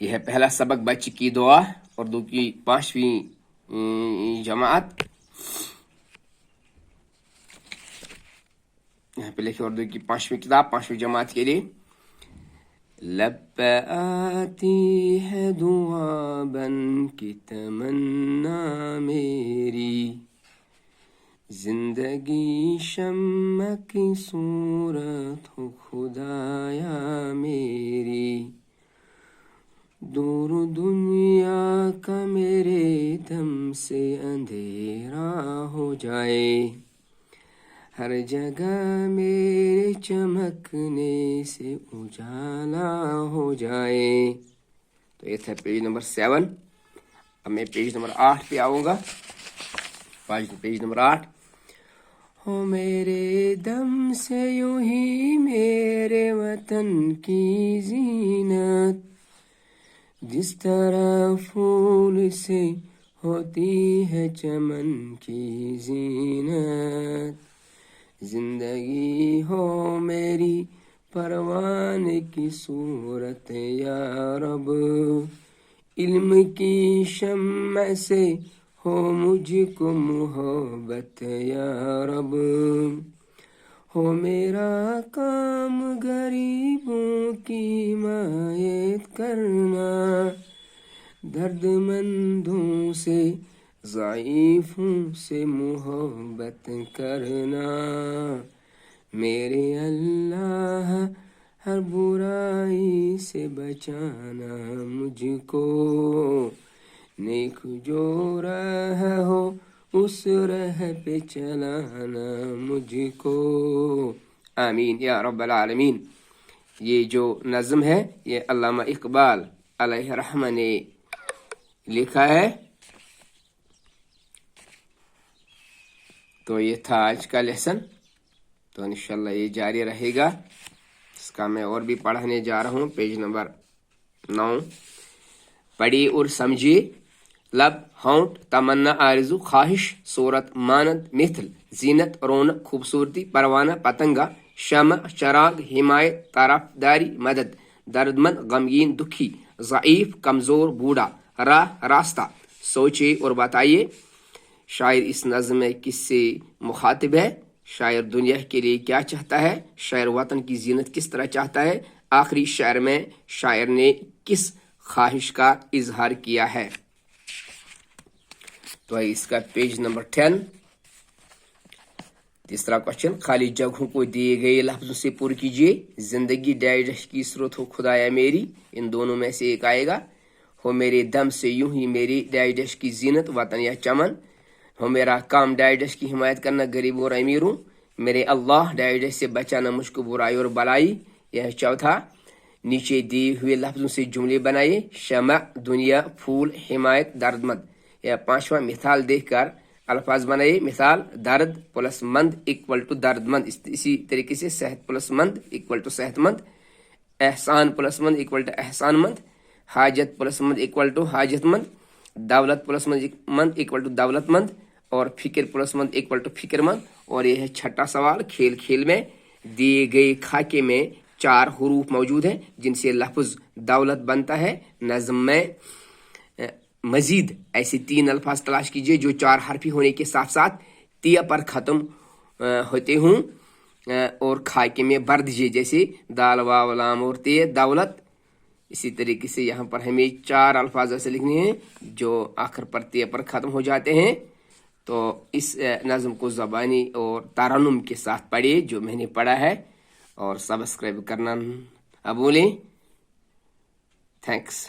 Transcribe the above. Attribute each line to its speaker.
Speaker 1: یہ ہے پہلا سبق بچے کی دعا اردو کی 5ویں جماعت. یہاں پہ لکھے اردو کی 5ویں کتاب 5ویں جماعت کے لیے. لب پہ آتی ہے دعا بن کی تمنا میری، زندگی شمع کی صورت ہو خدایا میری. دور دنیا کا میرے دم سے اندھیرا ہو جائے، ہر جگہ میرے چمکنے سے اجالا ہو جائے. تو یہ تھا پیج نمبر 7. اب میں پیج نمبر 8 پہ آؤں گا. Page number 8. ہو میرے دم سے یوں ہی میرے وطن کی زینت، جس طرح پھول سے ہوتی ہے چمن کی زینت. زندگی ہو میری پروان کی صورت یا رب، علم کی شمع سے ہو مجھ کو محبت یا رب. ہو میرا کام غریبوں کی حمایت کرنا، درد مندوں سے ضعیفوں سے محبت کرنا. میرے اللہ ہر برائی سے بچانا مجھ کو، نیک جو راہ ہو اس راہ پہ چلانا مجھ کو. آمین یا رب العالمین. یہ جو نظم ہے یہ علامہ اقبال علیہ رحمہ نے لکھا ہے. تو یہ تھا آج کا لیسن. تو انشاءاللہ یہ جاری رہے گا. اس کا میں اور بھی پڑھانے جا رہا ہوں. Page number 9. پڑھی اور سمجھیے. لب، ہونٹ، تمنا، آرزو، خواہش، صورت، مانند، مثل، زینت، رونق، خوبصورتی، پروانہ، پتنگا، شمع، چراغ، حمایت، طرف داری، مدد، درد مند، غمگین، دکھی، ضعیف، کمزور، بوڑھا، راہ، راستہ. سوچیے اور بتائیے شاعر اس نظم میں کس سے مخاطب ہے، شاعر دنیا کے لیے کیا چاہتا ہے، شاعر وطن کی زینت کس طرح چاہتا ہے، آخری شعر میں شاعر نے کس خواہش کا اظہار کیا ہے. تو اس کا پیج نمبر 10. تیسرا کوشچن، خالی جگہوں کو دیے گئے لفظوں سے پر کیجیے. زندگی ڈیش کی صورت ہو خدایا میری، ان دونوں میں سے ایک آئے گا. ہو میرے دم سے یوں ہی میری ڈیش کی زینت وطن یا چمن. ہو میرا کام ڈیش کی حمایت کرنا غریب اور امیروں. میرے اللہ ڈیش سے بچانا مجھ کو برائی اور بلائی. یہ چوتھا، نیچے دیے ہوئے لفظوں سے جملے بنائیے. شمع، دنیا، پھول، حمایت، درد مند. یا پانچواں، مثال دیکھ کر الفاظ بنائیے. مثال، درد پلس مند اکول ٹو درد مند. اسی طریقے سے صحت پلس مند اکول ٹو صحت مند. احسان پلس مند اکول ٹو احسان مند. حاجت پلس مند اکول ٹو حاجت مند. دولت پلس مند اکول ٹو دولت مند. اور فکر پلس مند اکول ٹو فکر مند. اور یہ ہے چھٹا سوال. کھیل کھیل میں دیے گئے خاکے میں 4 حروف موجود ہیں جن سے لفظ دولت بنتا ہے. نظم میں مزید ایسے 3 الفاظ تلاش کیجیے جو 4 حرفی ہونے کے ساتھ ساتھ تیا پر ختم ہوتے ہوں اور خاکے میں بر دیجیے، جیسے دال، واو، لام اور تے دولت. اسی طریقے سے یہاں پر ہمیں 4 الفاظ ایسے لکھنے ہیں جو آخر پر تے پر ختم ہو جاتے ہیں. تو اس نظم کو زبانی اور ترنم کے ساتھ پڑھیے جو میں نے پڑھا ہے، اور سبسکرائب کرنا نہ بھولیں. تھینکس.